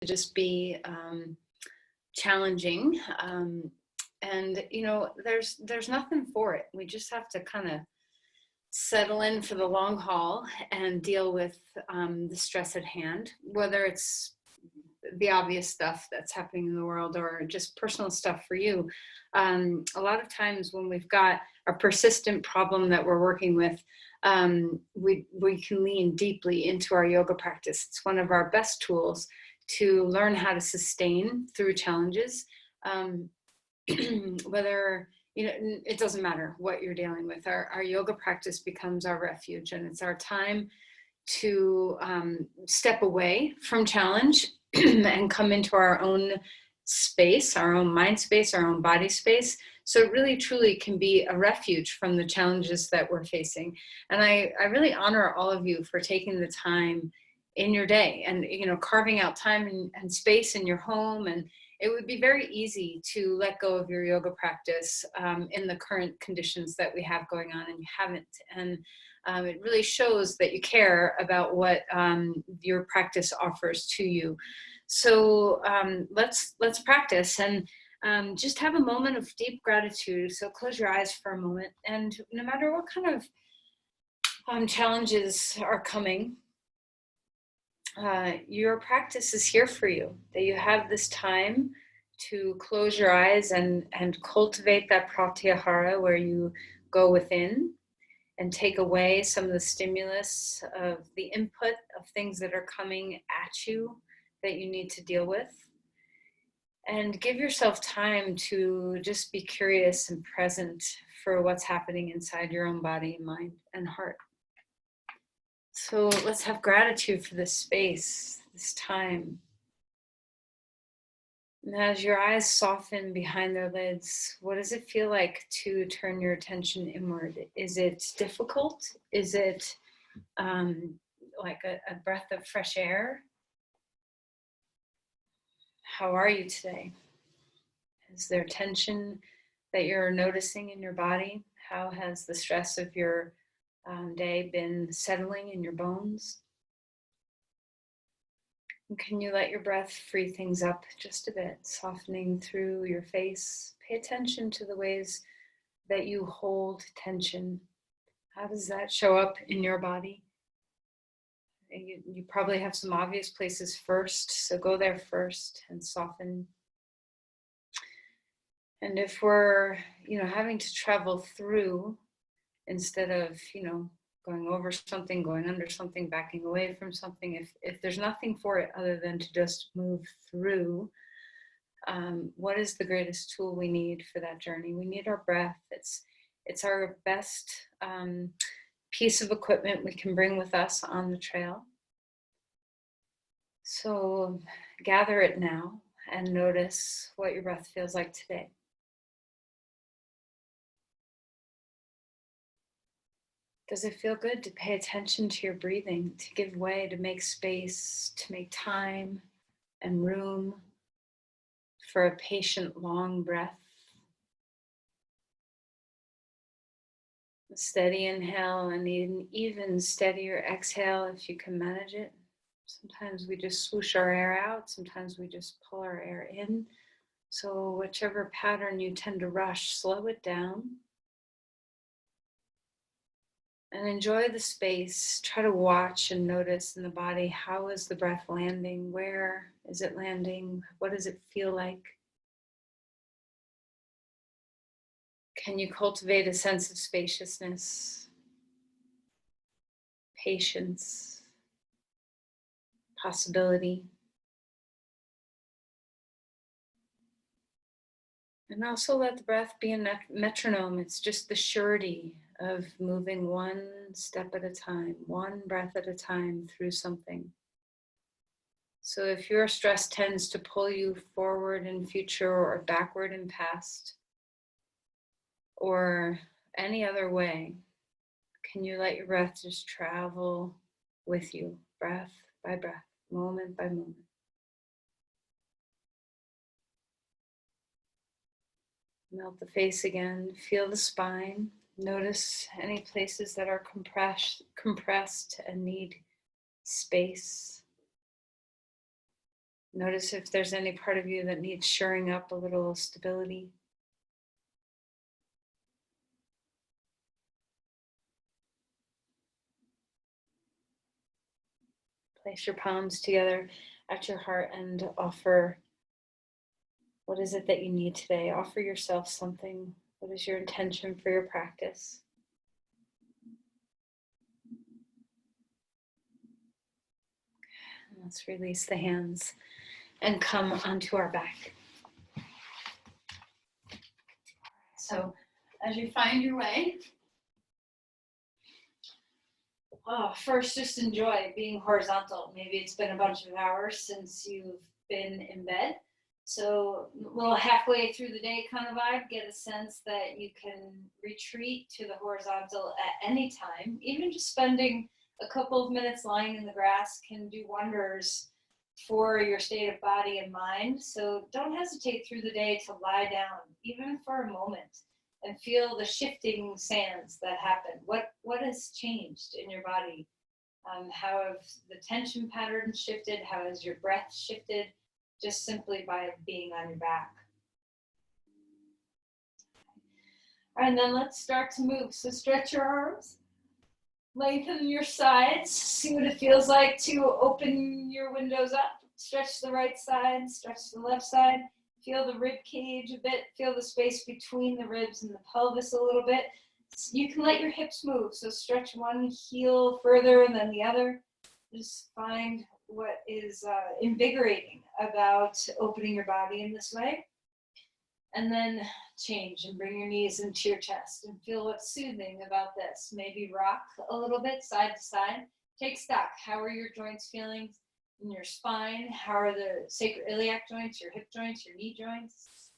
just be challenging. And there's nothing for it. We just have to kind of settle in for the long haul and deal with the stress at hand, whether it's the obvious stuff that's happening in the world or just personal stuff for you. A lot of times when we've got a persistent problem that we're working with, we can lean deeply into our yoga practice. It's one of our best tools to learn how to sustain through challenges. Whether it doesn't matter what you're dealing with. Our yoga practice becomes our refuge, and it's our time to step away from challenge and come into our own space, our own mind space, our own body space. So it really truly can be a refuge from the challenges that we're facing. And I really honor all of you for taking the time in your day and carving out time and space in your home. And it would be very easy to let go of your yoga practice in the current conditions that we have going on, and you haven't. And it really shows that you care about what your practice offers to you. So let's practice and just have a moment of deep gratitude. So close your eyes for a moment, and no matter what kind of challenges are coming, your practice is here for you, that you have this time to close your eyes and cultivate that pratyahara, where you go within and take away some of the stimulus of the input of things that are coming at you that you need to deal with. And give yourself time to just be curious and present for what's happening inside your own body, mind, and heart. So let's have gratitude for this space, this time. And as your eyes soften behind their lids, what does it feel like to turn your attention inward? Is it difficult? Is it like a breath of fresh air? How are you today? Is there tension that you're noticing in your body? How has the stress of your day been settling in your bones? And can you let your breath free things up just a bit, softening through your face? Pay attention to the ways that you hold tension. How does that show up in your body? You probably have some obvious places first, so go there first and soften. And if we're, having to travel through instead of, going over something, going under something, backing away from something, if there's nothing for it other than to just move through, what is the greatest tool we need for that journey? We need our breath. It's our best piece of equipment we can bring with us on the trail. So gather it now and notice what your breath feels like today. Does it feel good to pay attention to your breathing, to give way, to make space, to make time and room for a patient, long breath? A steady inhale and an even steadier exhale if you can manage it. Sometimes we just swoosh our air out, sometimes we just pull our air in. So whichever pattern you tend to rush, slow it down. And enjoy the space. Try to watch and notice in the body, how is the breath landing? Where is it landing? What does it feel like? Can you cultivate a sense of spaciousness, patience, possibility? And also let the breath be a metronome. It's just the surety of moving one step at a time, one breath at a time through something. So if your stress tends to pull you forward in future or backward in past, or any other way, can you let your breath just travel with you, breath by breath, moment by moment? Melt the face again, feel the spine. Notice any places that are compressed, and need space. Notice if there's any part of you that needs shoring up, a little stability. Place your palms together at your heart and offer, what is it that you need today? Offer yourself something. What is your intention for your practice? Let's release the hands and come onto our back. So as you find your way, first just enjoy being horizontal. Maybe it's been a bunch of hours since you've been in bed. So a little halfway through the day kind of vibe, get a sense that you can retreat to the horizontal at any time. Even just spending a couple of minutes lying in the grass can do wonders for your state of body and mind. So don't hesitate through the day to lie down, even for a moment, and feel the shifting sands that happen. What has changed in your body? How have the tension patterns shifted? How has your breath shifted? Just simply by being on your back. All right, and then let's start to move. So stretch your arms, lengthen your sides, see what it feels like to open your windows up. Stretch the right side, stretch the left side. Feel the rib cage a bit, feel the space between the ribs and the pelvis a little bit. You can let your hips move, so stretch one heel further and then the other. Just find what is invigorating about opening your body in this way. And then change and bring your knees into your chest and feel what's soothing about this. Maybe rock a little bit side to side. Take stock. How are your joints feeling in your spine? How are the sacroiliac joints, your hip joints, your knee joints?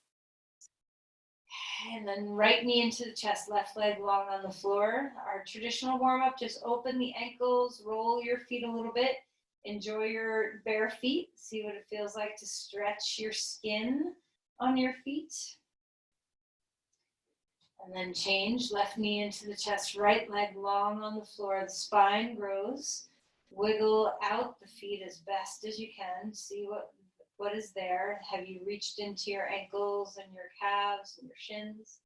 And then right knee into the chest, left leg long on the floor. Our traditional warm-up, just open the ankles, roll your feet a little bit. Enjoy your bare feet. See what it feels like to stretch your skin on your feet. And then change, left knee into the chest, right leg long on the floor. The spine grows. Wiggle out the feet as best as you can. See what is there. Have you reached into your ankles and your calves and your shins?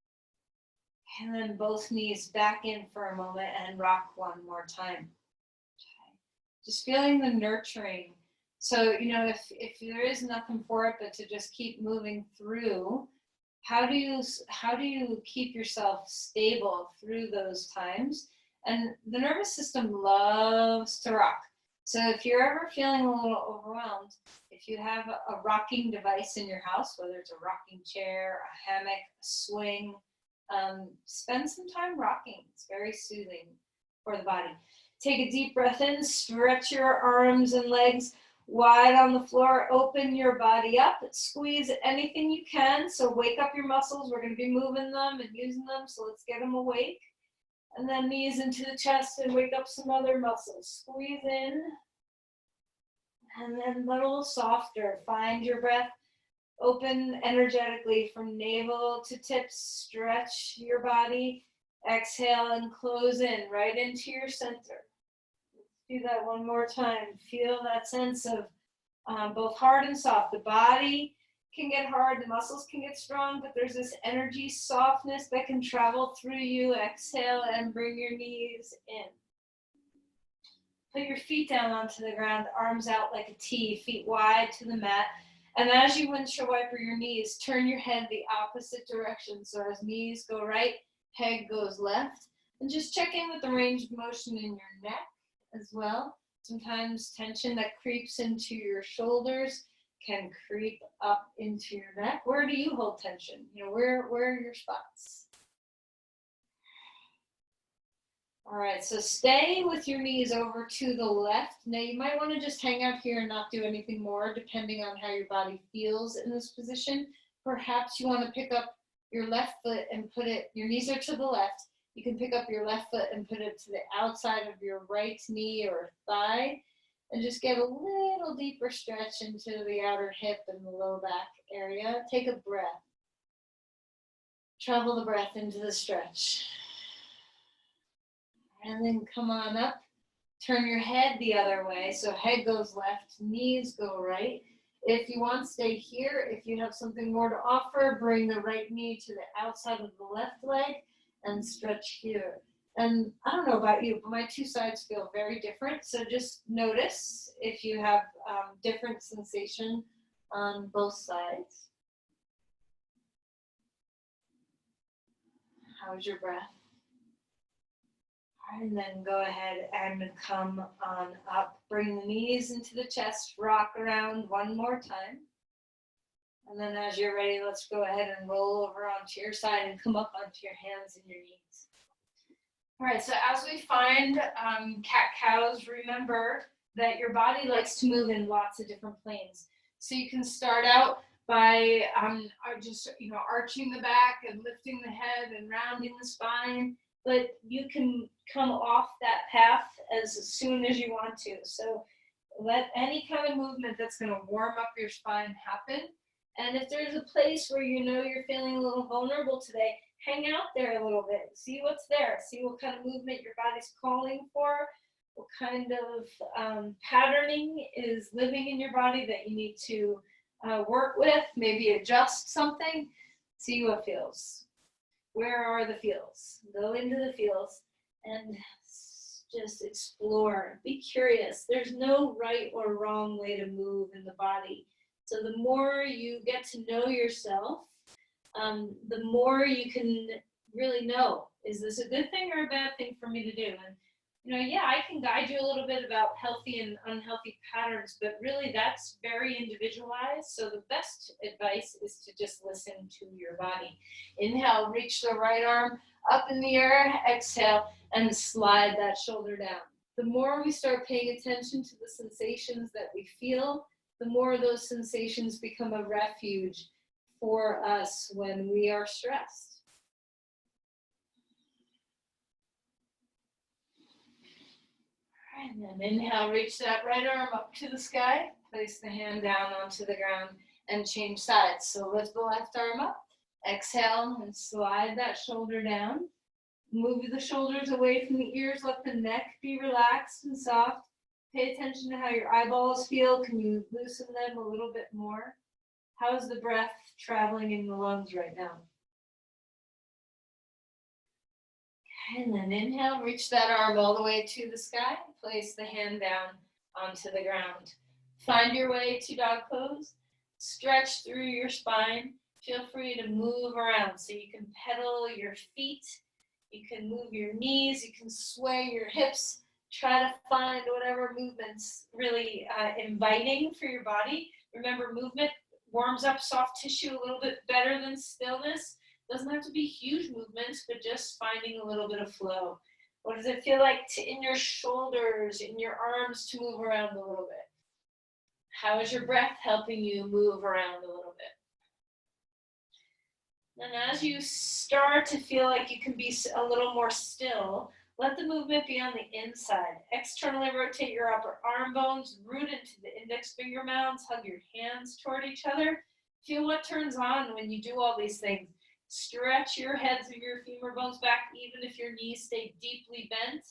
And then both knees back in for a moment and rock one more time. Okay. Just feeling the nurturing. So, if there is nothing for it but to just keep moving through, how do you keep yourself stable through those times? And the nervous system loves to rock. So if you're ever feeling a little overwhelmed, if you have a rocking device in your house, whether it's a rocking chair, a hammock, a swing, spend some time rocking. It's very soothing for the body. Take a deep breath in, stretch your arms and legs wide on the floor, open your body up, squeeze anything you can. So wake up your muscles. We're going to be moving them and using them. So let's get them awake. And then knees into the chest and wake up some other muscles. Squeeze in. And then a little softer. Find your breath. Open energetically from navel to tips. Stretch your body. Exhale and close in right into your center. Do that one more time. Feel that sense of both hard and soft. The body can get hard, the muscles can get strong, but there's this energy, softness that can travel through you. Exhale and bring your knees in. Put your feet down onto the ground, arms out like a T, feet wide to the mat. And as you windshield wiper your knees, turn your head the opposite direction. So as knees go right, head goes left. And just check in with the range of motion in your neck as well. Sometimes tension that creeps into your shoulders can creep up into your neck. Where do you hold tension? Where are your spots? All right, so stay with your knees over to the left. Now you might want to just hang out here and not do anything more, depending on how your body feels in this position. Perhaps you want to pick up your left foot and put it, your knees are to the left. You can pick up your left foot and put it to the outside of your right knee or thigh, and just get a little deeper stretch into the outer hip and the low back area. Take a breath. Travel the breath into the stretch. And then come on up. Turn your head the other way. So head goes left, knees go right. If you want, stay here. If you have something more to offer, bring the right knee to the outside of the left leg and stretch here. And I don't know about you, but my two sides feel very different. So just notice if you have different sensation on both sides. How's your breath? And then go ahead and come on up. Bring the knees into the chest, rock around one more time. And then as you're ready, let's go ahead and roll over onto your side and come up onto your hands and your knees. All right, so as we find cat-cows, remember that your body likes to move in lots of different planes. So you can start out by just arching the back and lifting the head and rounding the spine, but you can come off that path as soon as you want to. So let any kind of movement that's going to warm up your spine happen. And if there's a place where you know you're feeling a little vulnerable today, hang out there a little bit. See what's there. See what kind of movement your body's calling for. What kind of patterning is living in your body that you need to work with. Maybe adjust something. See what feels. Where are the feels? Go into the feels and just explore. Be curious. There's no right or wrong way to move in the body. So the more you get to know yourself, the more you can really know, is this a good thing or a bad thing for me to do? And yeah, I can guide you a little bit about healthy and unhealthy patterns, but really that's very individualized. So the best advice is to just listen to your body. Inhale, reach the right arm up in the air. Exhale, and slide that shoulder down. The more we start paying attention to the sensations that we feel, the more those sensations become a refuge for us when we are stressed. And then inhale, reach that right arm up to the sky. Place the hand down onto the ground and change sides. So lift the left arm up. Exhale and slide that shoulder down. Move the shoulders away from the ears. Let the neck be relaxed and soft. Pay attention to how your eyeballs feel. Can you loosen them a little bit more? How's the breath traveling in the lungs right now? And then inhale, reach that arm all the way to the sky. Place the hand down onto the ground. Find your way to dog pose. Stretch through your spine. Feel free to move around. So you can pedal your feet. You can move your knees. You can sway your hips. Try to find whatever movement's really inviting for your body. Remember, movement warms up soft tissue a little bit better than stillness. Doesn't have to be huge movements, but just finding a little bit of flow. What does it feel like in your shoulders, in your arms to move around a little bit? How is your breath helping you move around a little bit? And as you start to feel like you can be a little more still, let the movement be on the inside. Externally rotate your upper arm bones, root into the index finger mounds, hug your hands toward each other. Feel what turns on when you do all these things. Stretch your heads of your femur bones back, even if your knees stay deeply bent.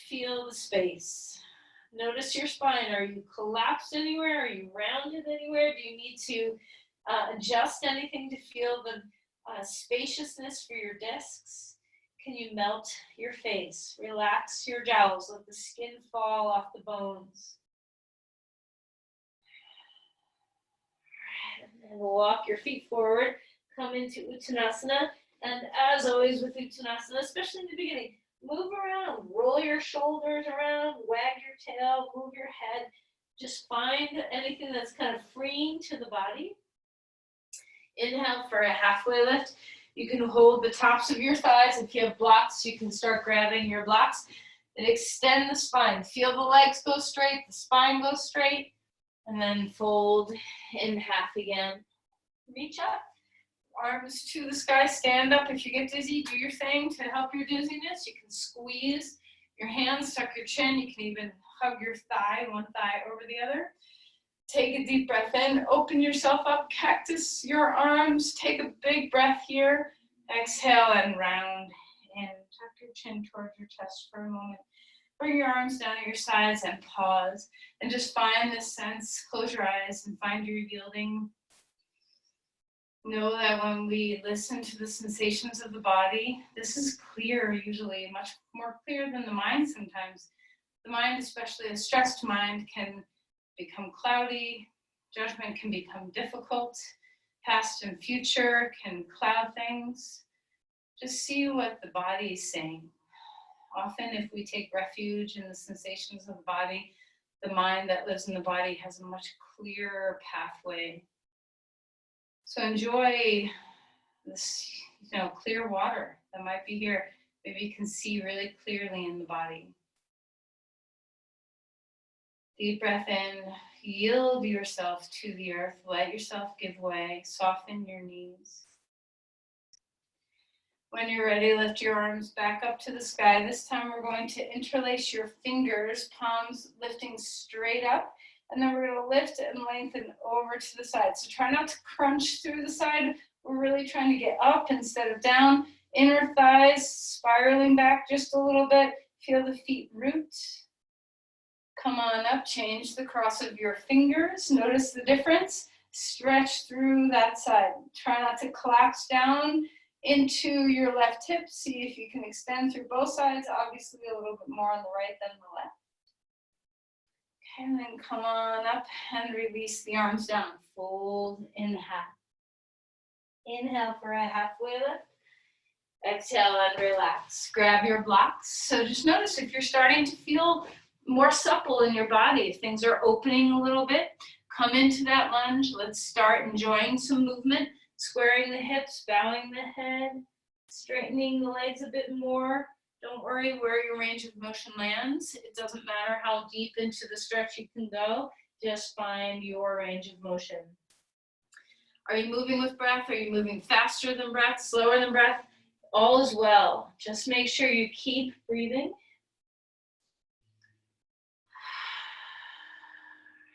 Feel the space. Notice your spine. Are you collapsed anywhere? Are you rounded anywhere? Do you need to adjust anything to feel the spaciousness for your discs? Can you melt your face? Relax your jowls. Let the skin fall off the bones. And walk your feet forward. Come into Uttanasana, and as always with Uttanasana, especially in the beginning, move around, roll your shoulders around, wag your tail, move your head. Just find anything that's kind of freeing to the body. Inhale for a halfway lift. You can hold the tops of your thighs. If you have blocks, you can start grabbing your blocks and extend the spine. Feel the legs go straight, the spine goes straight, and then fold in half again. Reach up. Arms to the sky, stand up. If you get dizzy, do your thing to help your dizziness. You can squeeze your hands, tuck your chin. You can even hug your thigh, one thigh over the other. Take a deep breath in, open yourself up, cactus your arms. Take a big breath here. Exhale and round and tuck your chin towards your chest for a moment. Bring your arms down at your sides and pause. And just find this sense, close your eyes and find your yielding. Know that when we listen to the sensations of the body, this is clear, usually much more clear than the mind sometimes. The mind, especially a stressed mind, can become cloudy. Judgment can become difficult. Past and future can cloud things. Just see what the body is saying. Often if we take refuge in the sensations of the body, the mind that lives in the body has a much clearer pathway. So enjoy this, clear water that might be here. Maybe you can see really clearly in the body. Deep breath in, yield yourself to the earth, let yourself give way, soften your knees. When you're ready, lift your arms back up to the sky. This time we're going to interlace your fingers, palms lifting straight up, and then we're going to lift and lengthen over to the side. So try not to crunch through the side. We're really trying to get up instead of down. Inner thighs spiraling back just a little bit. Feel the feet root. Come on up, change the cross of your fingers. Notice the difference. Stretch through that side. Try not to collapse down into your left hip. See if you can extend through both sides. Obviously a little bit more on the right than the left. Okay, and then come on up and release the arms down. Fold in half. Inhale for a halfway lift. Exhale and relax. Grab your blocks. So just notice if you're starting to feel more supple in your body, if things are opening a little bit, come into that lunge. Let's start enjoying some movement, squaring the hips, bowing the head, straightening the legs a bit more. Don't worry where your range of motion lands. It doesn't matter how deep into the stretch you can go. Just find your range of motion. Are you moving with breath? Are you moving faster than breath, slower than breath? All is well. Just make sure you keep breathing.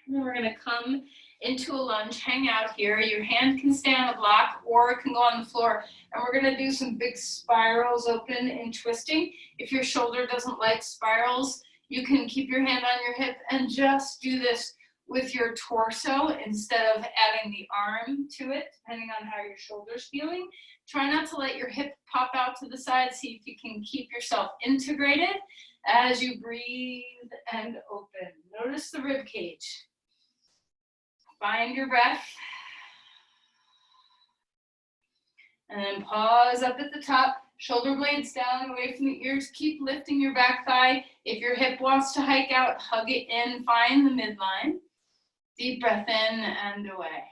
And we're going to come into a lunge, hang out here. Your hand can stay on the block or it can go on the floor. And we're going to do some big spirals open and twisting. If your shoulder doesn't like spirals, you can keep your hand on your hip and just do this with your torso instead of adding the arm to it, depending on how your shoulder's feeling. Try not to let your hip pop out to the side. See if you can keep yourself integrated as you breathe and open. Notice the rib cage. Find your breath. And then pause up at the top. Shoulder blades down, away from the ears. Keep lifting your back thigh. If your hip wants to hike out, hug it in. Find the midline. Deep breath in and away.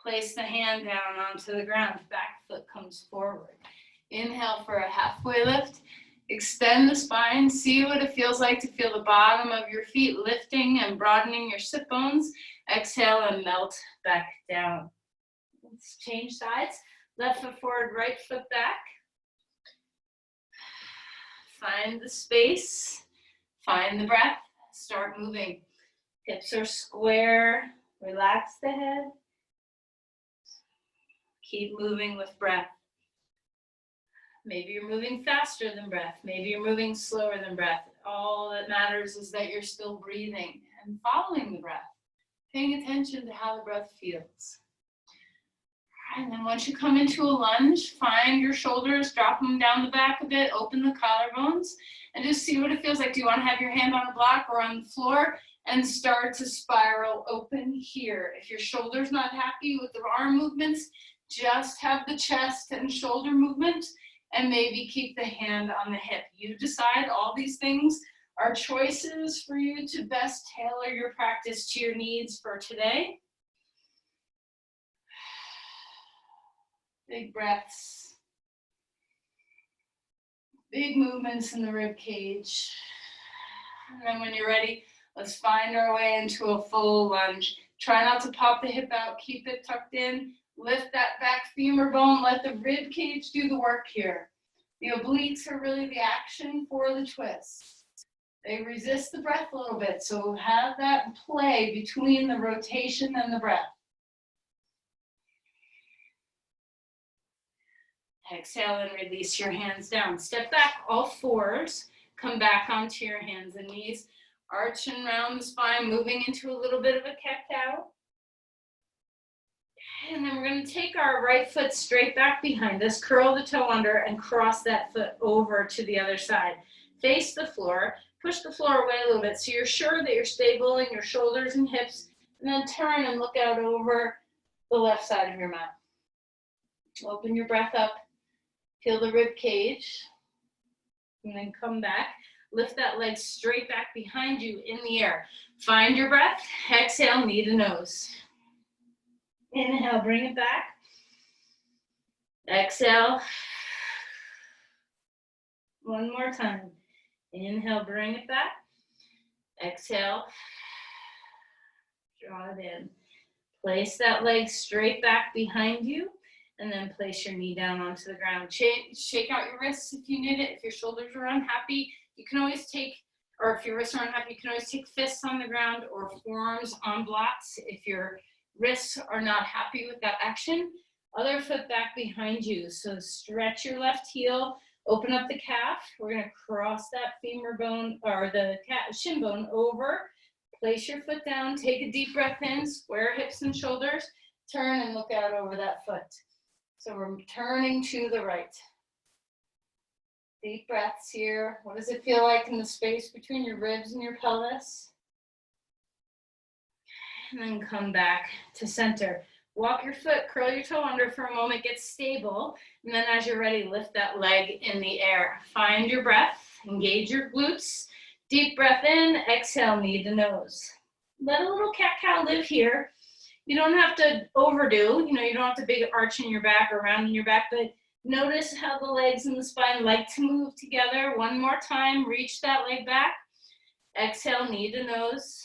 Place the hand down onto the ground. Back foot comes forward. Inhale for a halfway lift. Extend the spine. See what it feels like to feel the bottom of your feet lifting and broadening your sit bones. Exhale and melt back down. Let's change sides. Left foot forward, right foot back. Find the space. Find the breath. Start moving. Hips are square. Relax the head. Keep moving with breath. Maybe you're moving faster than breath. Maybe you're moving slower than breath. All that matters is that you're still breathing and following the breath, paying attention to how the breath feels. And then once you come into a lunge, find your shoulders, drop them down the back a bit, open the collarbones, and just see what it feels like. Do you want to have your hand on a block or on the floor? And start to spiral open here. If your shoulder's not happy with the arm movements, just have the chest and shoulder movement, and maybe keep the hand on the hip. You decide. All these things are choices for you to best tailor your practice to your needs for today. Big breaths. Big movements in the rib cage. And then when you're ready, let's find our way into a full lunge. Try not to pop the hip out. Keep it tucked in. Lift that back femur bone. Let the rib cage do the work here. The obliques are really the action for the twist. They resist the breath a little bit, so have that play between the rotation and the breath. Exhale and release your hands down. Step back, all fours. Come back onto your hands and knees. Arch and round the spine, moving into a little bit of a cat-cow. And then we're going to take our right foot straight back behind us, curl the toe under, and cross that foot over to the other side. Face the floor, push the floor away a little bit so you're sure that you're stable in your shoulders and hips, and then turn and look out over the left side of your mat. Open your breath up, feel the rib cage, and then come back. Lift that leg straight back behind you in the air. Find your breath. Exhale, knee to nose. Inhale, bring it back. Exhale. One more time. Inhale, bring it back. Exhale. Draw it in. Place that leg straight back behind you, and then place your knee down onto the ground. Shake out your wrists if you need it. If your shoulders are unhappy, you can always take, or if your wrists are unhappy, you can always take fists on the ground or forearms on blocks. If your wrists are not happy with that action, other foot back behind you. So stretch your left heel, open up the calf. We're going to cross that femur bone or the shin bone over. Place your foot down, take a deep breath in, square hips and shoulders, turn and look out over that foot. So we're turning to the right. Deep breaths here. What does it feel like in the space between your ribs and your pelvis? And then come back to center. Walk your foot, curl your toe under for a moment, get stable. And then as you're ready, lift that leg in the air. Find your breath, engage your glutes. Deep breath in, exhale, knee to nose. Let a little cat-cow live here. You don't have to overdo, you don't have to big arch in your back or round in your back, but notice how the legs and the spine like to move together. One more time, reach that leg back. Exhale, knee to nose.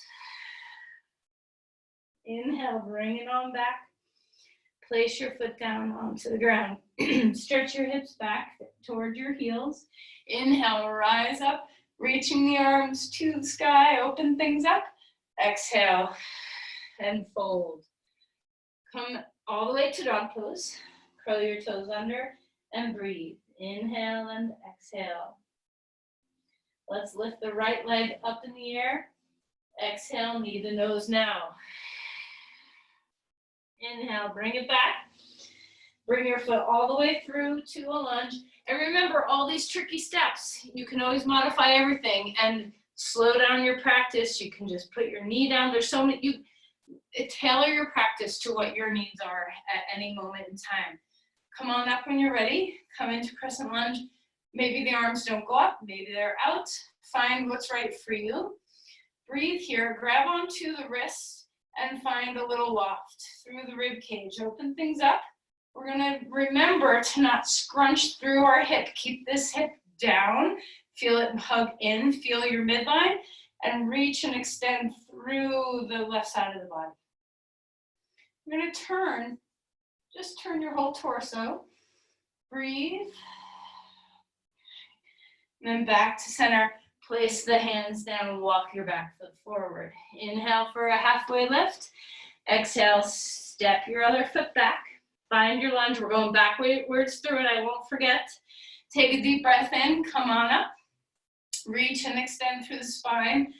Inhale, bring it on back. Place your foot down onto the ground. Stretch your hips back toward your heels. Inhale, rise up, reaching the arms to the sky, open things up. Exhale and fold. Come all the way to dog pose. Curl your toes under and breathe. Inhale and exhale. Let's lift the right leg up in the air. Exhale, knee to nose now. Inhale, bring it back. Bring your foot all the way through to a lunge. And remember all these tricky steps. You can always modify everything and slow down your practice. You can just put your knee down. There's so many, tailor your practice to what your needs are at any moment in time. Come on up when you're ready. Come into crescent lunge. Maybe the arms don't go up, maybe they're out. Find what's right for you. Breathe here, grab onto the wrists and find a little loft through the rib cage. Open things up. We're gonna remember to not scrunch through our hip. Keep this hip down. Feel it hug in, feel your midline, and reach and extend through the left side of the body. You're gonna turn, just turn your whole torso. Breathe. And then back to center. Place the hands down, walk your back foot forward. Inhale for a halfway lift. Exhale, step your other foot back. Find your lunge. We're going backwards through it, I won't forget. Take a deep breath in, come on up. Reach and extend through the spine.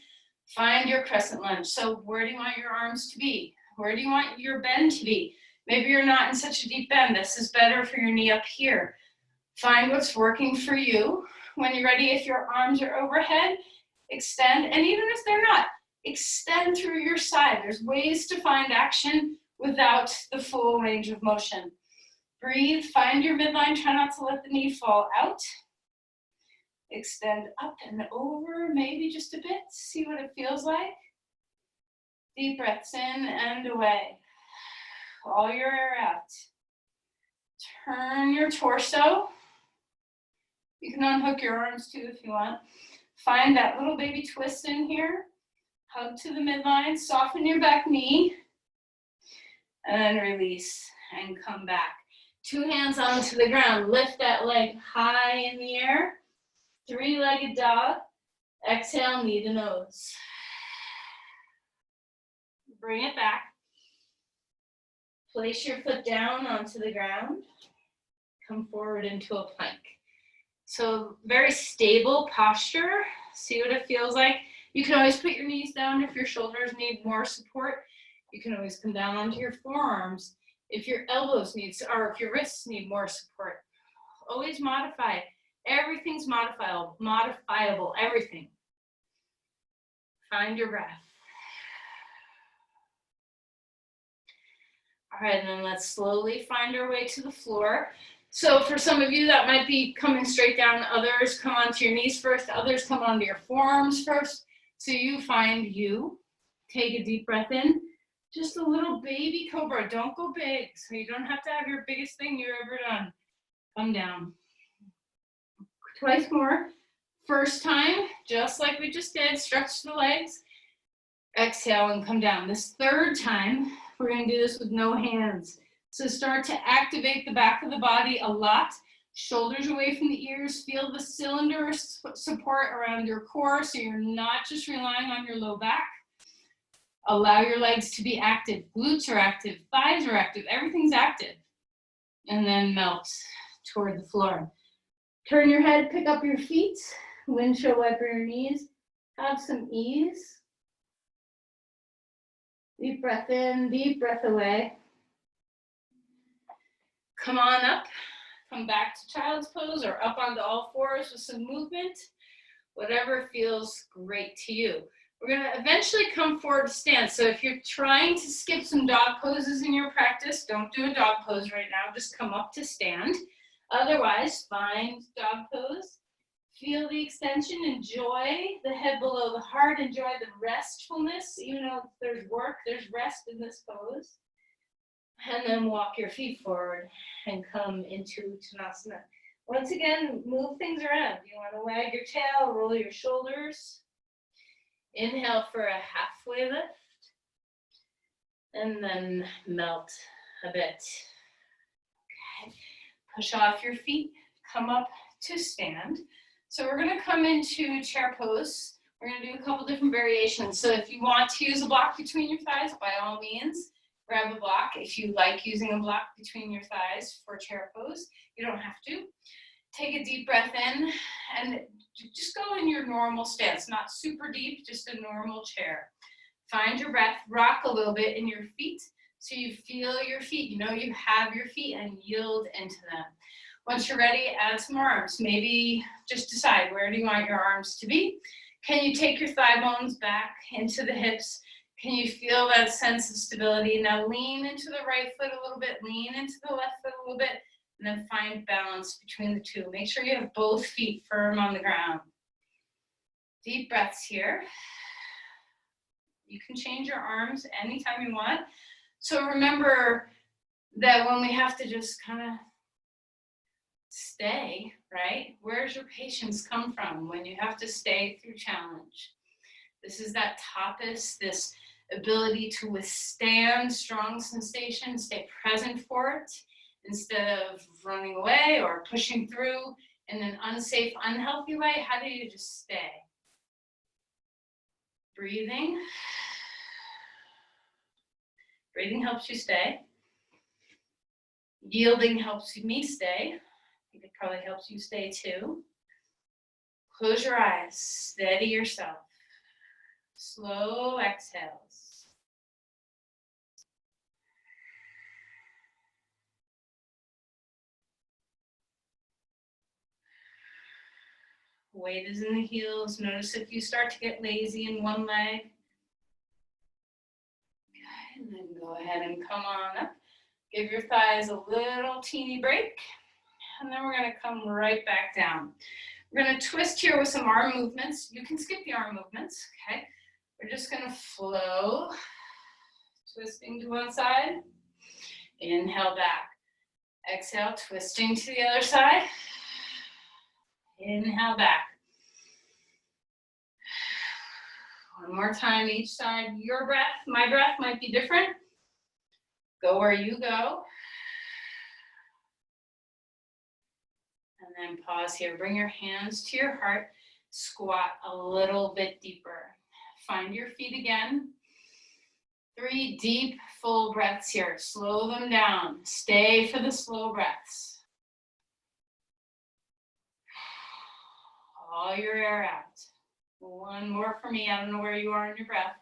Find your crescent lunge. So where do you want your arms to be? Where do you want your bend to be? Maybe you're not in such a deep bend. This is better for your knee up here. Find what's working for you. When you're ready, if your arms are overhead, extend. And even if they're not, extend through your side. There's ways to find action without the full range of motion. Breathe, find your midline. Try not to let the knee fall out. Extend up and over, maybe just a bit. See what it feels like. Deep breaths in and away. All your air out. Turn your torso. You can unhook your arms too if you want. Find that little baby twist in here. Hug to the midline, soften your back knee. And then release and come back. Two hands onto the ground. Lift that leg high in the air. Three-legged dog. Exhale, knee to nose. Bring it back. Place your foot down onto the ground. come forward into a plank. So very stable posture. See what it feels like. You can always put your knees down if your shoulders need more support. You can always come down onto your forearms if your elbows need, or if your wrists need more support. Always modify. Everything's modifiable, everything. Find your breath. All right, and then let's slowly find our way to the floor. So for some of you, that might be coming straight down. Others come onto your knees first. Others come onto your forearms first. So you find you. Take a deep breath in. Just a little baby cobra. Don't go big. So you don't have to have your biggest thing you've ever done. Come down. Twice more. First time, just like we just did, stretch the legs. Exhale and come down. This third time, we're going to do this with no hands. So start to activate the back of the body a lot. Shoulders away from the ears. Feel the cylinder support around your core so you're not just relying on your low back. Allow your legs to be active. Glutes are active. Thighs are active. Everything's active. And then melt toward the floor. Turn your head, pick up your feet. Windshield wiper your knees. Have some ease. Deep breath in, deep breath away. Come on up. Come back to child's pose or up onto all fours with some movement. Whatever feels great to you. We're going to eventually come forward to stand. So if you're trying to skip some dog poses in your practice, don't do a dog pose right now. Just come up to stand. Otherwise, find dog pose. Feel the extension. Enjoy the head below the heart. Enjoy the restfulness. Even though there's work, there's rest in this pose. And then walk your feet forward and come into Uttanasana. Once again, move things around. You want to wag your tail, roll your shoulders. Inhale for a halfway lift. And then melt a bit. Okay. Push off your feet. Come up to stand. So we're going to come into chair pose. We're going to do a couple different variations. So if you want to use a block between your thighs, by all means, grab a block. If you like using a block between your thighs for chair pose, you don't have to. Take a deep breath in and just go in your normal stance, not super deep, just a normal chair. Find your breath, rock a little bit in your feet so you feel your feet. You know you have your feet and yield into them. Once you're ready, add some arms. Maybe just decide, where do you want your arms to be? Can you take your thigh bones back into the hips? Can you feel that sense of stability? Now lean into the right foot a little bit, lean into the left foot a little bit, and then find balance between the two. Make sure you have both feet firm on the ground. Deep breaths here. You can change your arms anytime you want. So remember that when we have to just kind of stay, right? Where's your patience come from when you have to stay through challenge? This is that tapas, this ability to withstand strong sensation, stay present for it, instead of running away or pushing through in an unsafe, unhealthy way. How do you just stay? Breathing. Breathing helps you stay. Yielding helps me stay. I think it probably helps you stay too. Close your eyes, steady yourself. Slow exhales. Weight is in the heels. Notice if you start to get lazy in one leg. Okay, and then go ahead and come on up. Give your thighs a little teeny break. And then we're going to come right back down. We're going to twist here with some arm movements. You can skip the arm movements, okay? We're just going to flow. Twisting to one side. Inhale back. Exhale, twisting to the other side. Inhale back. One more time each side. Your breath, my breath might be different. Go where you go. And then pause here. Bring your hands to your heart. Squat a little bit deeper. Find your feet again. 3 deep, full breaths here. Slow them down. Stay for the slow breaths. all your air out. One more for me. I don't know where you are in your breath.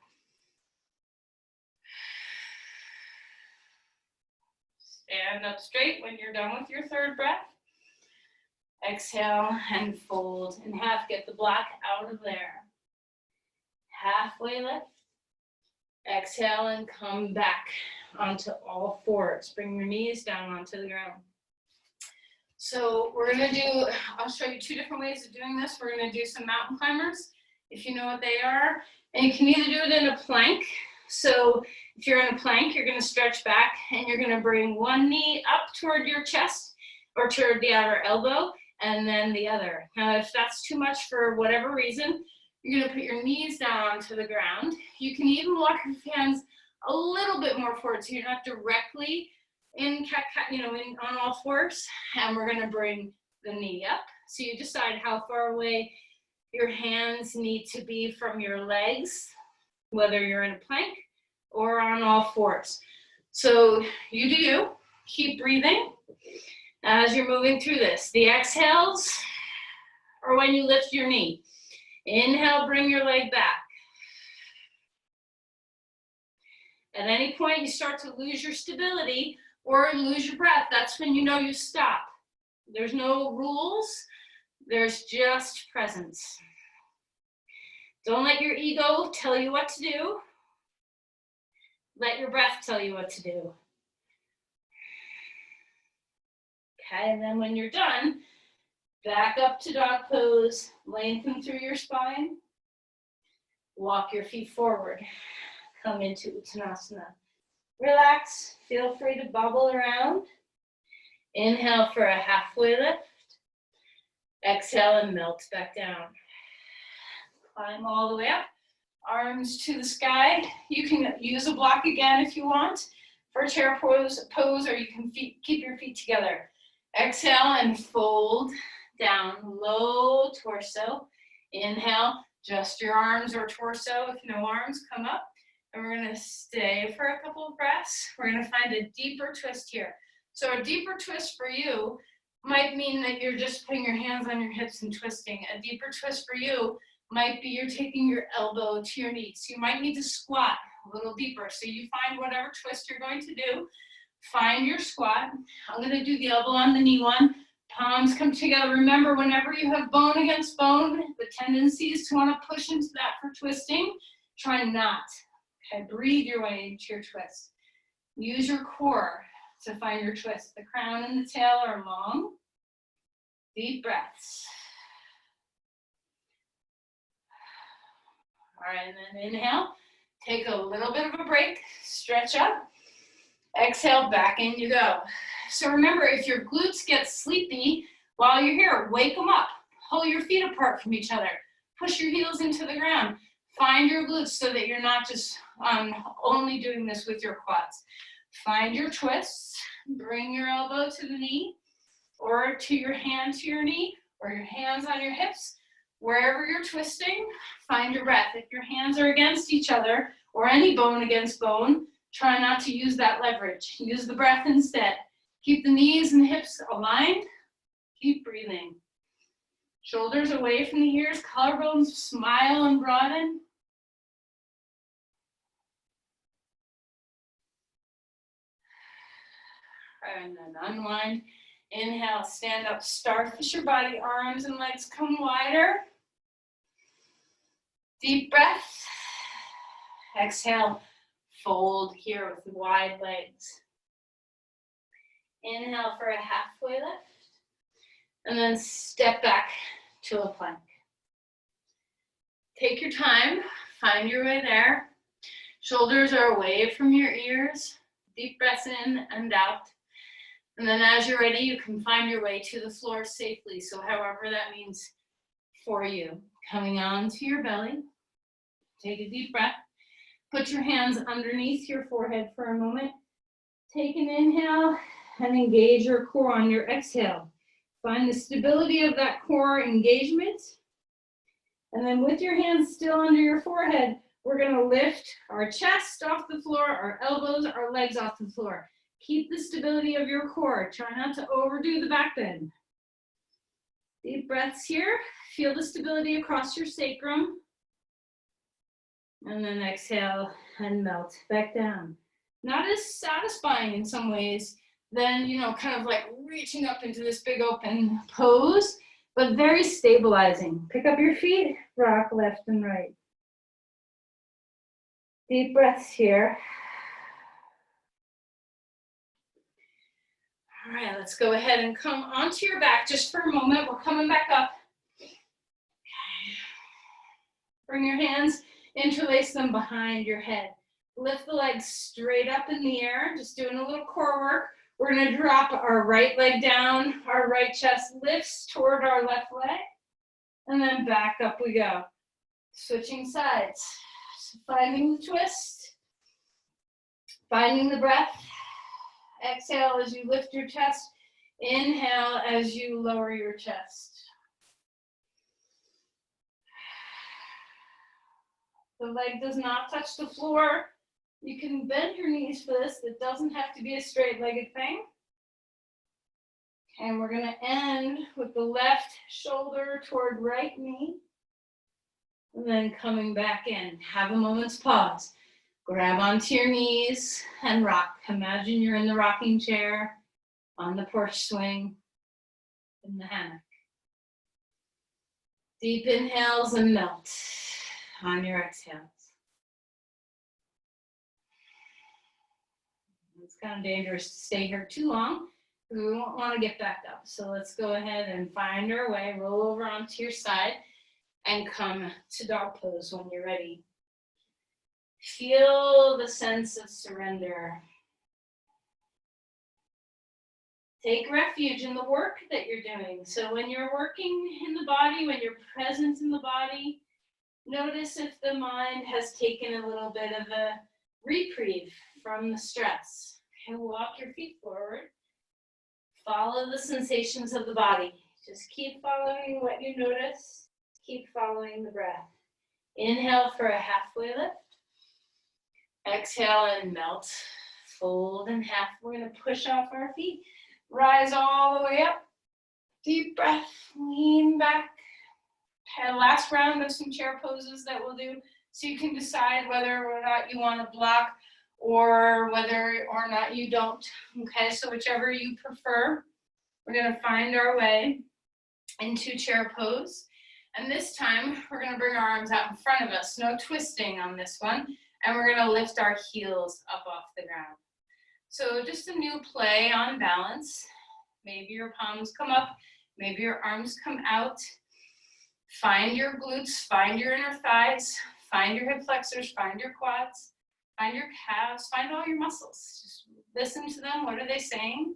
Stand up straight when you're done with your third breath. Exhale and fold in half. Get the block out of there. Halfway lift. Exhale and come back onto all fours. Bring your knees down onto the ground. So we're gonna do, I'll show you two different ways of doing this. We're gonna do some mountain climbers, if you know what they are. And you can either do it in a plank. So if you're in a plank, you're gonna stretch back and you're gonna bring one knee up toward your chest or toward the outer elbow, and then the other. Now, if that's too much for whatever reason, you're gonna put your knees down onto the ground. You can even walk your hands a little bit more forward, so you're not directly in on all fours. And we're gonna bring the knee up. So you decide how far away your hands need to be from your legs, whether you're in a plank or on all fours. So you do you. Keep breathing as you're moving through this. The exhales are when you lift your knee. Inhale, bring your leg back. At any point you start to lose your stability or lose your breath, that's when you know you stop. There's no rules, there's just presence. Don't let your ego tell you what to do. Let your breath tell you what to do. Okay, and then when you're done, back up to dog pose, lengthen through your spine, walk your feet forward, come into Uttanasana. Relax, feel free to bubble around. Inhale for a halfway lift. Exhale and melt back down. Climb all the way up, arms to the sky. You can use a block again if you want for a chair pose, or you can keep your feet together. Exhale and fold down, low torso. Inhale, just your arms or torso. If no arms, come up. And we're gonna stay for a couple of breaths. We're gonna find a deeper twist here. So a deeper twist for you might mean that you're just putting your hands on your hips and twisting. A deeper twist for you might be you're taking your elbow to your knees. You might need to squat a little deeper. So you find whatever twist you're going to do. Find your squat. I'm gonna do the elbow on the knee one. Palms come together. Remember, whenever you have bone against bone, the tendency is to want to push into that for twisting. Try not. Okay, breathe your way into your twist. Use your core to find your twist. The crown and the tail are long. Deep breaths. All right, and then inhale. Take a little bit of a break. Stretch up. Exhale, back in you go. So remember, if your glutes get sleepy while you're here, wake them up. Pull your feet apart from each other. Push your heels into the ground. Find your glutes so that you're not just only doing this with your quads. Find your twists. Bring your elbow to the knee, or to your hand to your knee, or your hands on your hips. Wherever you're twisting, find your breath. If your hands are against each other, or any bone against bone, try not to use that leverage. Use the breath instead. Keep the knees and hips aligned. Keep breathing. Shoulders away from the ears, collarbones, smile and broaden. And then unwind. Inhale, stand up, starfish your body, arms and legs come wider. Deep breath. Exhale, fold here with wide legs. Inhale for a halfway lift. And then step back to a plank. Take your time, find your way there. Shoulders are away from your ears. Deep breaths in and out. And then as you're ready, you can find your way to the floor safely. So however that means for you. Coming onto your belly. Take a deep breath. Put your hands underneath your forehead for a moment. Take an inhale and engage your core on your exhale. Find the stability of that core engagement. And then with your hands still under your forehead, we're gonna lift our chest off the floor, our elbows, our legs off the floor. Keep the stability of your core. Try not to overdo the back bend. Deep breaths here. Feel the stability across your sacrum. And then exhale and melt back down. Not as satisfying in some ways than, kind of like reaching up into this big open pose, but very stabilizing. Pick up your feet, rock left and right. Deep breaths here. All right, let's go ahead and come onto your back just for a moment. We're coming back up. Okay. Bring your hands, interlace them behind your head. Lift the legs straight up in the air, just doing a little core work. We're gonna drop our right leg down, our right chest lifts toward our left leg, and then back up we go. Switching sides, finding the twist, finding the breath. Exhale as you lift your chest. Inhale as you lower your chest. The leg does not touch the floor. You can bend your knees for this. It doesn't have to be a straight-legged thing. And we're gonna end with the left shoulder toward right knee. And then coming back in. Have a moment's pause. Grab onto your knees and rock. Imagine you're in the rocking chair, on the porch swing, in the hammock. Deep inhales and melt on your exhales. It's kind of dangerous to stay here too long because we won't want to get back up. So let's go ahead and find our way, roll over onto your side and come to dog pose when you're ready. Feel the sense of surrender. Take refuge in the work that you're doing. So when you're working in the body, when you're present in the body, notice if the mind has taken a little bit of a reprieve from the stress. Okay, walk your feet forward. Follow the sensations of the body. Just keep following what you notice. Keep following the breath. Inhale for a halfway lift. Exhale and melt. Fold in half. We're going to push off our feet. Rise all the way up. Deep breath. Lean back. Okay, last round of some chair poses that we'll do so you can decide whether or not you want to block or whether or not you don't. Okay, so whichever you prefer. We're going to find our way into chair pose. And this time, we're going to bring our arms out in front of us. No twisting on this one. And we're going to lift our heels up off the ground. So just a new play on balance. Maybe your palms come up. Maybe your arms come out. Find your glutes. Find your inner thighs. Find your hip flexors. Find your quads. Find your calves. Find all your muscles. Just listen to them. What are they saying?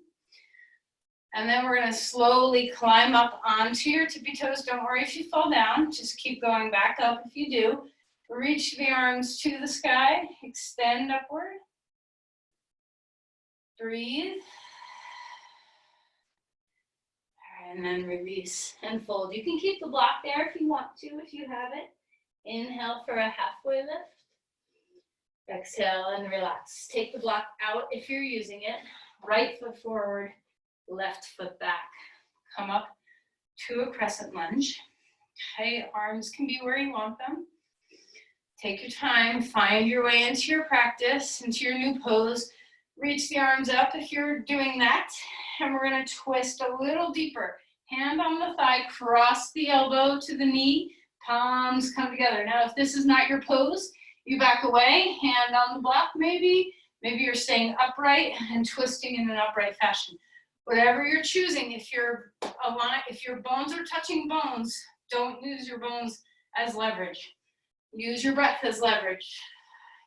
And then we're going to slowly climb up onto your tippy toes. Don't worry if you fall down. Just keep going back up if you do. Reach the arms to the sky. Extend upward. Breathe. All right, and then release and fold. You can keep the block there if you want to, if you have it. Inhale for a halfway lift. Exhale and relax. Take the block out if you're using it. Right foot forward. Left foot back. Come up to a crescent lunge. Okay, arms can be where you want them. Take your time, find your way into your practice, into your new pose. Reach the arms up if you're doing that. And we're gonna twist a little deeper. Hand on the thigh, cross the elbow to the knee, palms come together. Now, if this is not your pose, you back away, hand on the block maybe. Maybe you're staying upright and twisting in an upright fashion. Whatever you're choosing, if your bones are touching bones, don't use your bones as leverage. Use your breath as leverage.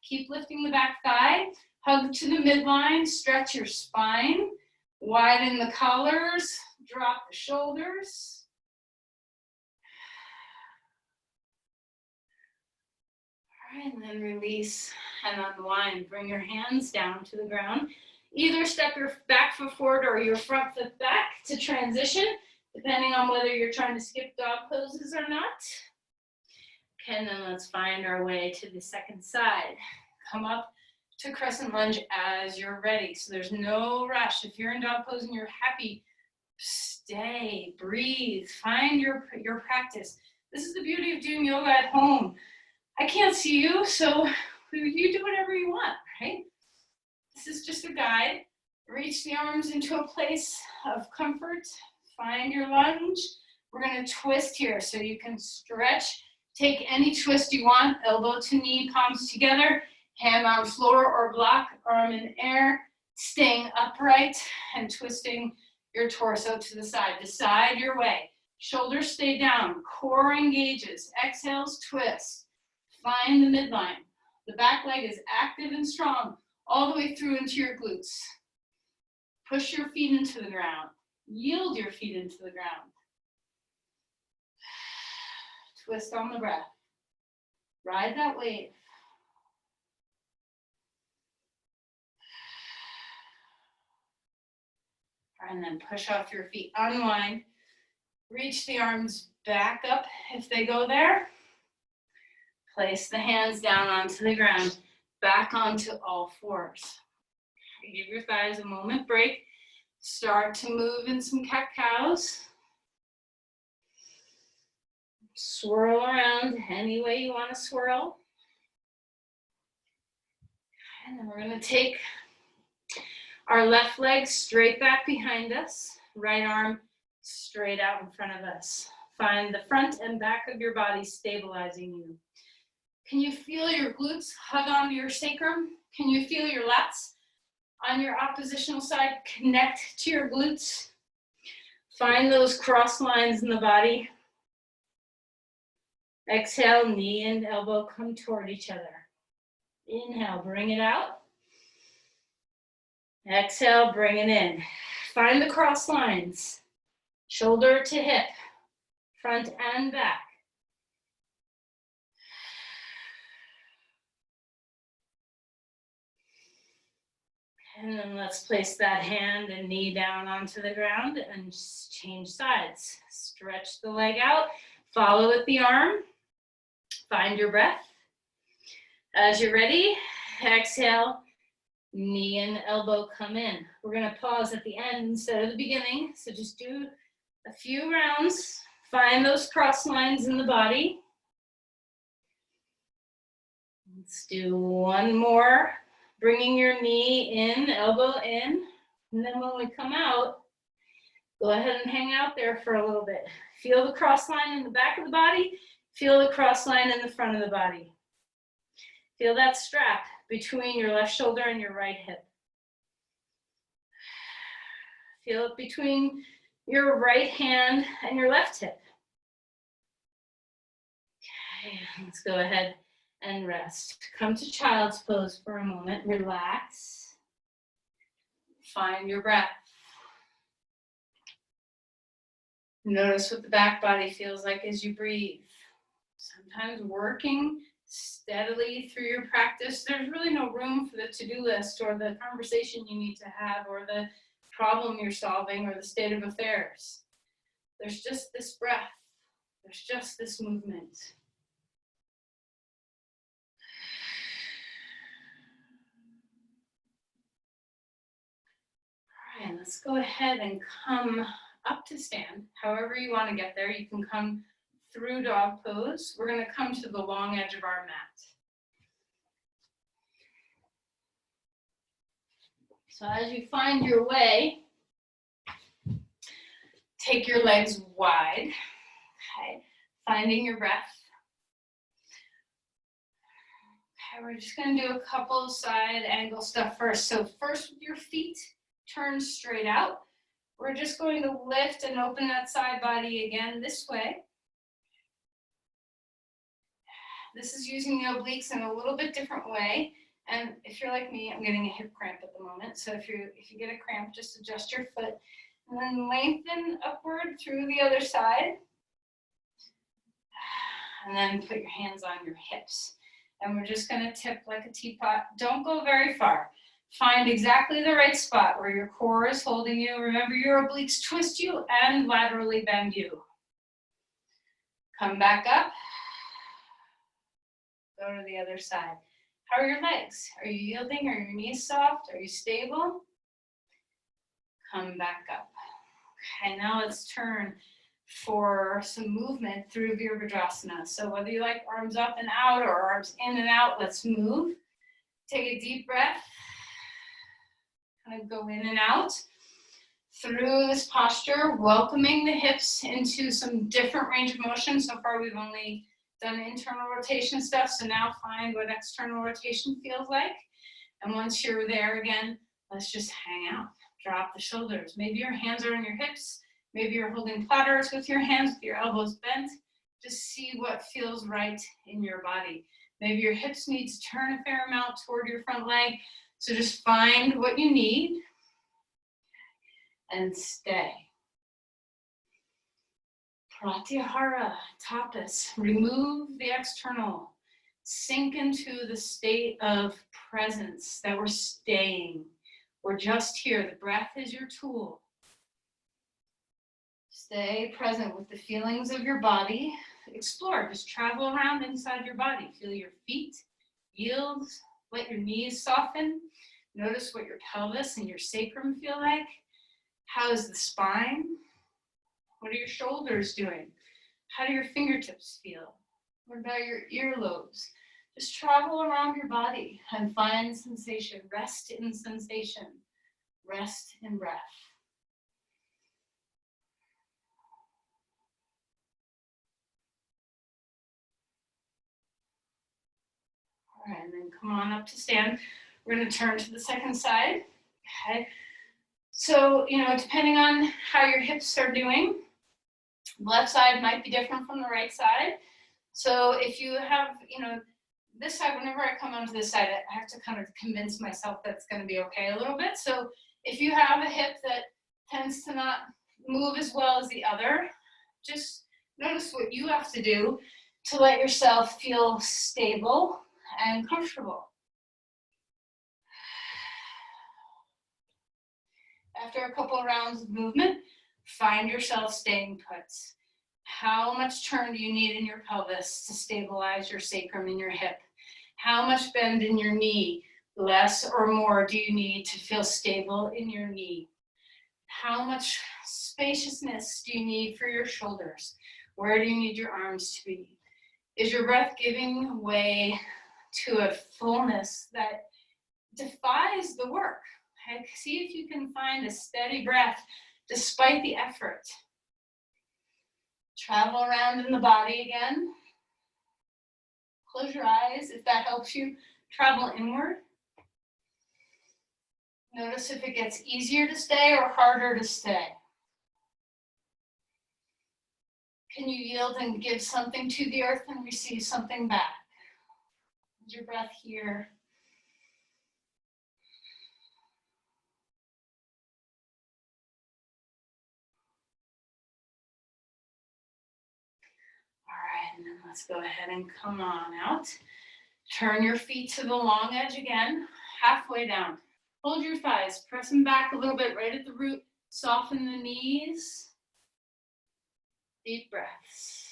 Keep lifting the back thigh, hug to the midline, stretch your spine, widen the collars, drop the shoulders. All right, and then release and unwind. Bring your hands down to the ground. Either step your back foot forward or your front foot back to transition, depending on whether you're trying to skip dog poses or not. Okay, and then let's find our way to the second side. Come up to crescent lunge as you're ready. So there's no rush. If you're in dog pose and you're happy Stay, breathe, find your practice. This is the beauty of doing yoga at home. I can't see you, so you do whatever you want, right? This is just a guide. Reach the arms into a place of comfort. Find your lunge. We're going to twist here so you can stretch. Take any twist you want, elbow to knee, palms together, hand on floor or block, arm in air, staying upright and twisting your torso to the side. Decide your way. Shoulders stay down, core engages, exhales, twist. Find the midline. The back leg is active and strong all the way through into your glutes. Push your feet into the ground. Yield your feet into the ground. Twist on the breath. Ride that wave. And then push off your feet. Unwind. Reach the arms back up if they go there. Place the hands down onto the ground. Back onto all fours. Give your thighs a moment break. Start to move in some cat-cows. Swirl around any way you want to swirl. And then we're going to take our left leg straight back behind us. Right arm straight out in front of us. Find the front and back of your body stabilizing you. Can you feel your glutes hug onto your sacrum? Can you feel your lats on your oppositional side connect to your glutes? Find those cross lines in the body. Exhale, knee and elbow come toward each other. Inhale, bring it out. Exhale, bring it in. Find the cross lines. Shoulder to hip, front and back. And then let's place that hand and knee down onto the ground and change sides. Stretch the leg out, follow with the arm. Find your breath. As you're ready, exhale, knee and elbow come in. We're going to pause at the end instead of the beginning. So just do a few rounds. Find those cross lines in the body. Let's do one more. Bringing your knee in, elbow in. And then when we come out, go ahead and hang out there for a little bit. Feel the cross line in the back of the body. Feel the cross line in the front of the body. Feel that strap between your left shoulder and your right hip. Feel it between your right hand and your left hip. Okay, let's go ahead and rest. Come to child's pose for a moment. Relax. Find your breath. Notice what the back body feels like as you breathe. Sometimes working steadily through your practice, there's really no room for the to-do list or the conversation you need to have or the problem you're solving or the state of affairs. There's just this breath. There's just this movement. All right, let's go ahead and come up to stand. However you want to get there, you can come through dog pose. We're going to come to the long edge of our mat. So as you find your way, take your legs wide, okay, finding your breath. Okay, we're just going to do a couple side angle stuff first. So first with your feet, turn straight out. We're just going to lift and open that side body again this way. This is using the obliques in a little bit different way. And if you're like me, I'm getting a hip cramp at the moment. So if you get a cramp, just adjust your foot and then lengthen upward through the other side. And then put your hands on your hips. And we're just going to tip like a teapot. Don't go very far. Find exactly the right spot where your core is holding you. Remember, your obliques twist you and laterally bend you. Come back up. Go to the other side. How are your legs? Are you yielding? Are your knees soft? Are you stable? Come back up. Okay, now let's turn for some movement through Virabhadrasana. So whether you like arms up and out or arms in and out, let's move. Take a deep breath. Kind of go in and out through this posture, welcoming the hips into some different range of motion. So far we've only done internal rotation stuff, so now find what external rotation feels like. And once you're there again, let's just hang out. Drop the shoulders. Maybe your hands are on your hips. Maybe you're holding platters with your hands, with your elbows bent. Just see what feels right in your body. Maybe your hips need to turn a fair amount toward your front leg. So just find what you need and stay. Pratyahara, tapas. Remove the external. Sink into the state of presence that we're staying. We're just here. The breath is your tool. Stay present with the feelings of your body. Explore, just travel around inside your body. Feel your feet yield. Let your knees soften. Notice what your pelvis and your sacrum feel like. How is the spine? What are your shoulders doing? How do your fingertips feel? What about your earlobes? Just travel around your body and find sensation. Rest in sensation. Rest in breath. All right, and then come on up to stand. We're going to turn to the second side. Okay. So, depending on how your hips are doing, left side might be different from the right side. So if you have, this side, whenever I come onto this side, I have to kind of convince myself that it's going to be okay a little bit. So if you have a hip that tends to not move as well as the other, just notice what you have to do to let yourself feel stable and comfortable. After a couple of rounds of movement, find yourself staying put. How much turn do you need in your pelvis to stabilize your sacrum and your hip? How much bend in your knee, less or more, do you need to feel stable in your knee? How much spaciousness do you need for your shoulders? Where do you need your arms to be? Is your breath giving way to a fullness that defies the work? Okay? See if you can find a steady breath despite the effort. Travel around in the body again. Close your eyes if that helps you. Travel inward. Notice if it gets easier to stay or harder to stay. Can you yield and give something to the earth and receive something back? Hold your breath here. All right, and then let's go ahead and come on out. Turn your feet to the long edge again, halfway down. Hold your thighs, press them back a little bit right at the root. Soften the knees. Deep breaths.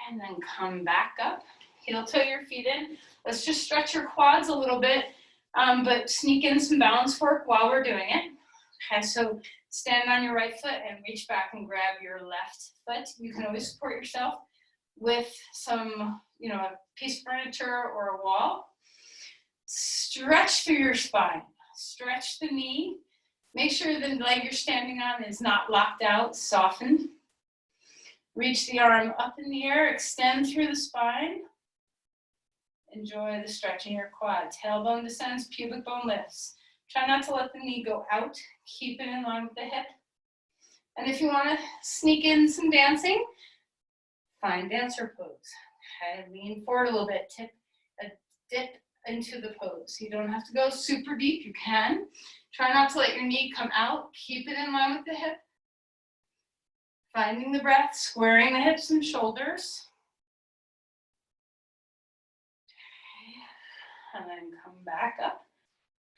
And then come back up. Heel toe your feet in. Let's just stretch your quads a little bit, but sneak in some balance work while we're doing it. Okay, so stand on your right foot and reach back and grab your left foot. You can always support yourself with some, a piece of furniture or a wall. Stretch through your spine. Stretch the knee. Make sure the leg you're standing on is not locked out, softened. Reach the arm up in the air, extend through the spine. Enjoy the stretch in your quad. Tailbone descends, pubic bone lifts. Try not to let the knee go out. Keep it in line with the hip. And if you want to sneak in some dancing, find dancer pose. Okay, lean forward a little bit. Dip into the pose. You don't have to go super deep. You can. Try not to let your knee come out. Keep it in line with the hip. Finding the breath, squaring the hips and shoulders. Okay. And then come back up.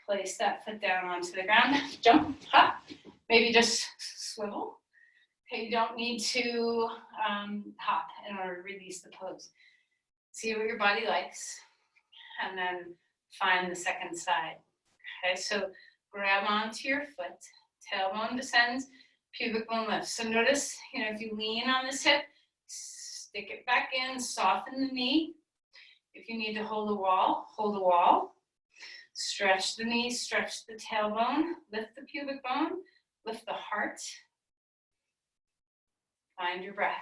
Place that foot down onto the ground. Jump, hop. Maybe just swivel. Okay, you don't need to hop in order to release the pose. See what your body likes. And then find the second side. Okay, so grab onto your foot. tailbone descends, pubic bone lifts. So notice, if you lean on this hip, stick it back in, soften the knee. If you need to hold a wall, hold a wall. Stretch the knees, stretch the tailbone, lift the pubic bone, lift the heart. Find your breath.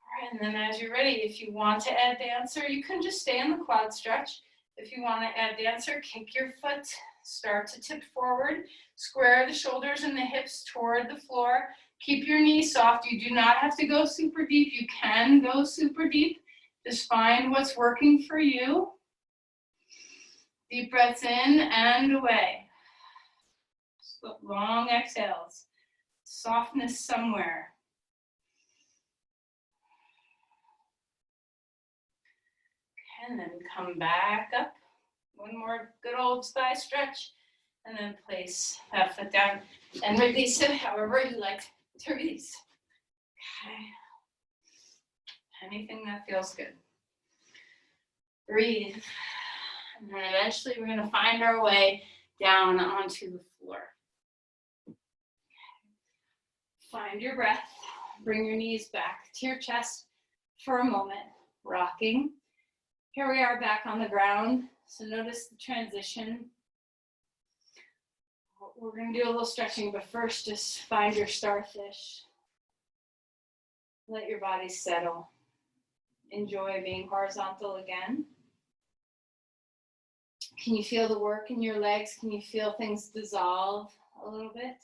All right, and then as you're ready, if you want to add dancer, you can just stay in the quad stretch. If you want to add dancer, kick your foot, start to tip forward, square the shoulders and the hips toward the floor. Keep your knees soft. You do not have to go super deep. You can go super deep. Just find what's working for you. Deep breaths in and away. Long exhales. Softness somewhere. And then come back up. One more good old thigh stretch. And then place that foot down and release it however you like to release. Okay. Anything that feels good. Breathe. And then eventually we're going to find our way down onto the floor. Find your breath. Bring your knees back to your chest for a moment. Rocking. Here we are back on the ground. So notice the transition. We're going to do a little stretching, but first just find your starfish. Let your body settle. Enjoy being horizontal again. Can you feel the work in your legs? Can you feel things dissolve a little bit?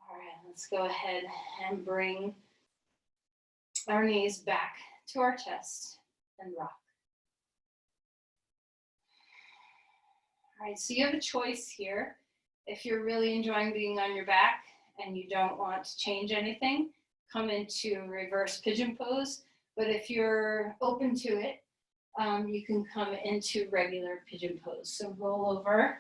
All right, let's go ahead and bring our knees back to our chest and rock. All right, so you have a choice here. If you're really enjoying being on your back and you don't want to change anything, come into reverse pigeon pose. But if you're open to it, you can come into regular pigeon pose. So roll over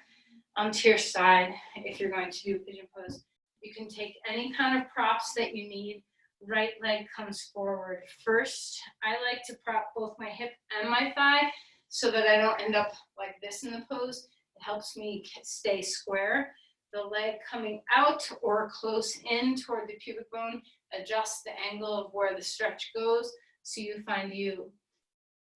onto your side if you're going to do pigeon pose. You can take any kind of props that you need. Right leg comes forward. First, I like to prop both my hip and my thigh so that I don't end up like this in the pose. It helps me stay square. The leg coming out or close in toward the pubic bone, adjust the angle of where the stretch goes so you find you.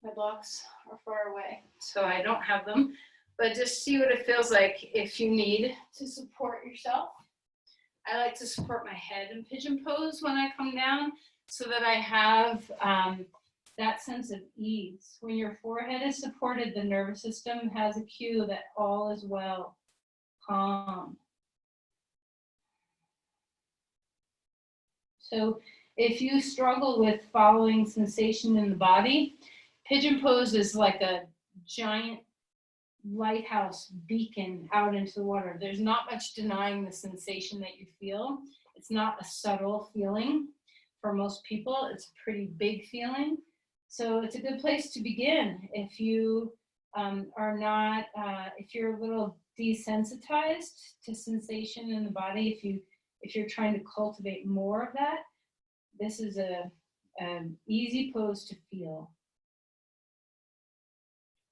My blocks are far away, so I don't have them, but just see what it feels like if you need to support yourself. I like to support my head in pigeon pose when I come down so that I have that sense of ease. When your forehead is supported, the nervous system has a cue that all is well, calm. So if you struggle with following sensation in the body, pigeon pose is like a giant lighthouse beacon out into the water. There's not much denying the sensation that you feel. It's not a subtle feeling for most people. It's a pretty big feeling. So it's a good place to begin if you are not, if you're a little desensitized to sensation in the body, if you're trying to cultivate more of that, this is an easy pose to feel.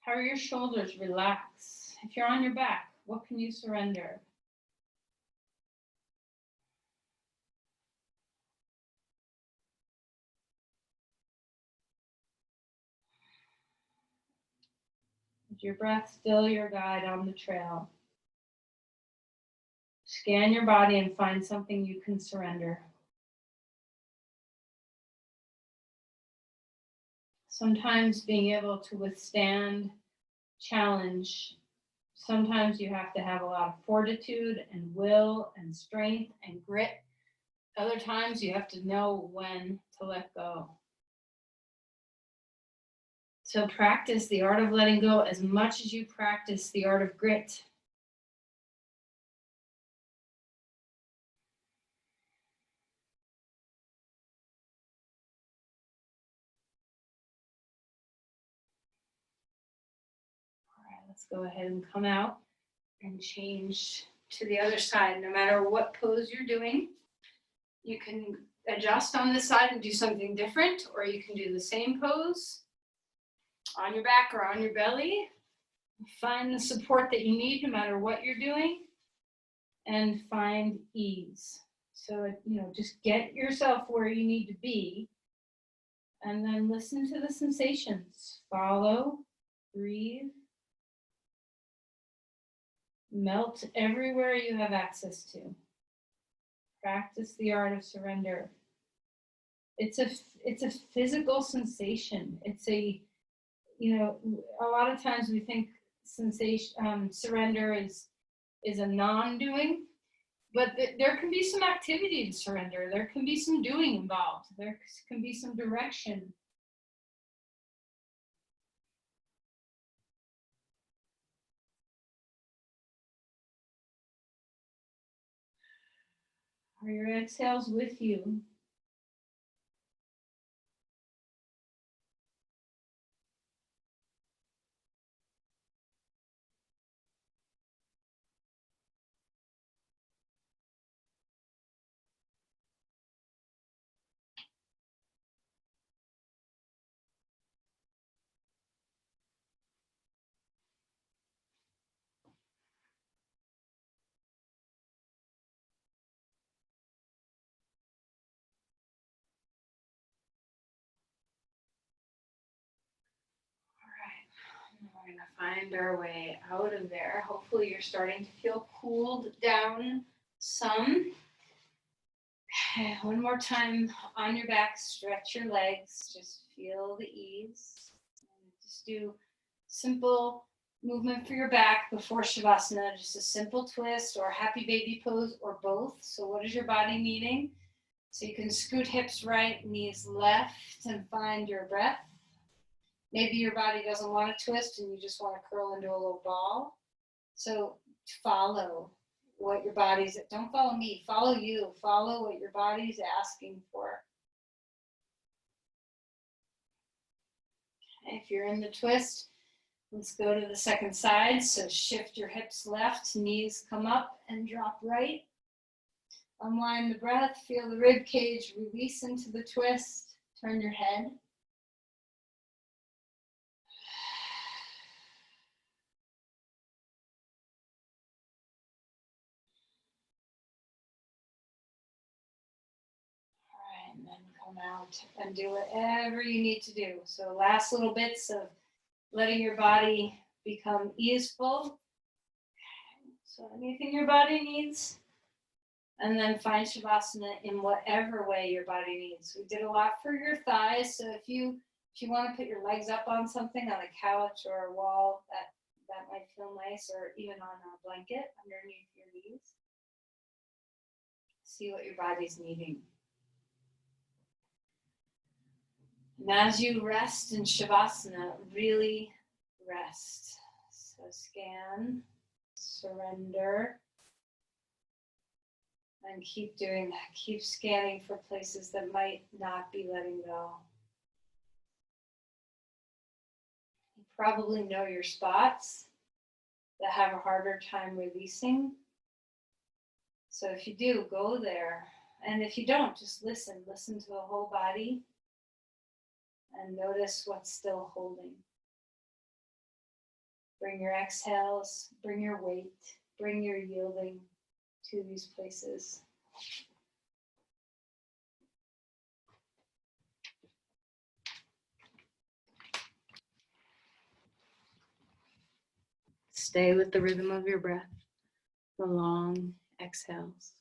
How are your shoulders? Relax. If you're on your back, what can you surrender? Is your breath still your guide on the trail? Scan your body and find something you can surrender. Sometimes being able to withstand challenge, sometimes you have to have a lot of fortitude and will and strength and grit. Other times you have to know when to let go. So practice the art of letting go as much as you practice the art of grit. Let's go ahead and come out and change to the other side. No matter what pose you're doing, You can adjust on this side and do something different, or you can do the same pose on your back or on your belly. Find the support that you need no matter what you're doing, and find ease. So, just get yourself where you need to be, and then listen to the sensations. Follow, breathe, melt everywhere you have access to. Practice the art of surrender. It's a physical sensation. It's a lot of times we think surrender is a non-doing, but there can be some activity to surrender. There can be some doing involved. There can be some direction. Are your exhales with you? We're going to find our way out of there. Hopefully you're starting to feel cooled down some. Okay, one more time on your back, stretch your legs, just feel the ease. And just do simple movement for your back before Shavasana, just a simple twist or happy baby pose or both. So what is your body needing? So you can scoot hips right, knees left, and find your breath. Maybe your body doesn't want to twist and you just want to curl into a little ball. So follow what your body's, don't follow me, follow you. Follow what your body's asking for. Okay, if you're in the twist, let's go to the second side. So shift your hips left, knees come up and drop right. Unwind the breath, feel the rib cage release into the twist. Turn your head. And then come out and do whatever you need to do. So last little bits of letting your body become easeful. So anything your body needs. And then find Shavasana in whatever way your body needs. We did a lot for your thighs. So if you want to put your legs up on something, on a couch or a wall, that might feel nice, or even on a blanket underneath your knees. See what your body's needing. And as you rest in Shavasana, really rest. So scan, surrender, and keep doing that. Keep scanning for places that might not be letting go. You probably know your spots that have a harder time releasing. So if you do, go there. And if you don't, just listen. Listen to the whole body. And notice what's still holding. Bring your exhales, bring your weight, bring your yielding to these places. Stay with the rhythm of your breath, the long exhales.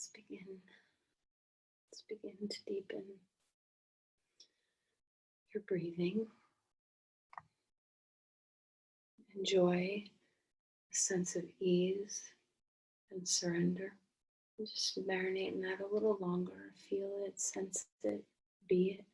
Let's begin to deepen your breathing. Enjoy a sense of ease and surrender. And just marinate in that a little longer. Feel it, sense it, be it.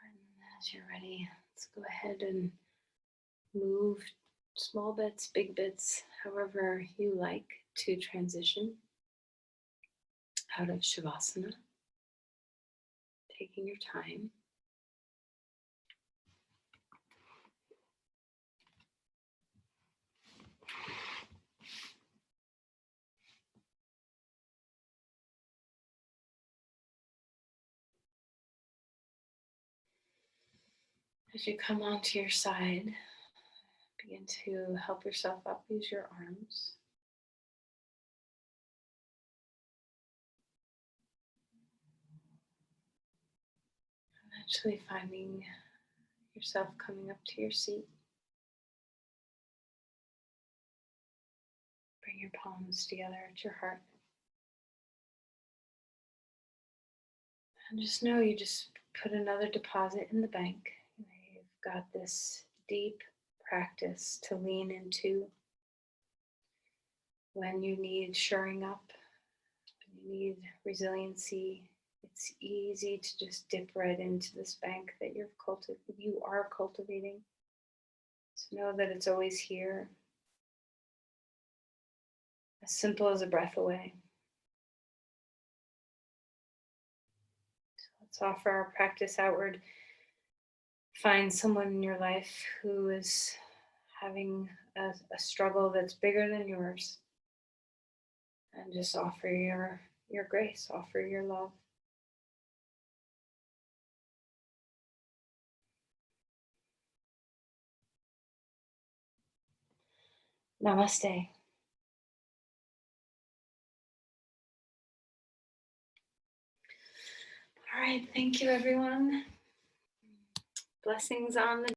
And as you're ready, let's go ahead and move small bits, big bits, however you like to transition out of Shavasana. Taking your time. As you come onto your side, begin to help yourself up. Use your arms. Eventually finding yourself coming up to your seat. Bring your palms together at your heart. And just know you just put another deposit in the bank. You've got this deep practice to lean into when you need shoring up, when you need resiliency. It's easy to just dip right into this bank that you are cultivating. So know that it's always here, as simple as a breath away. So let's offer our practice outward. Find someone in your life who is having a struggle that's bigger than yours. And just offer your grace, offer your love. Namaste. All right, thank you everyone. Blessings on the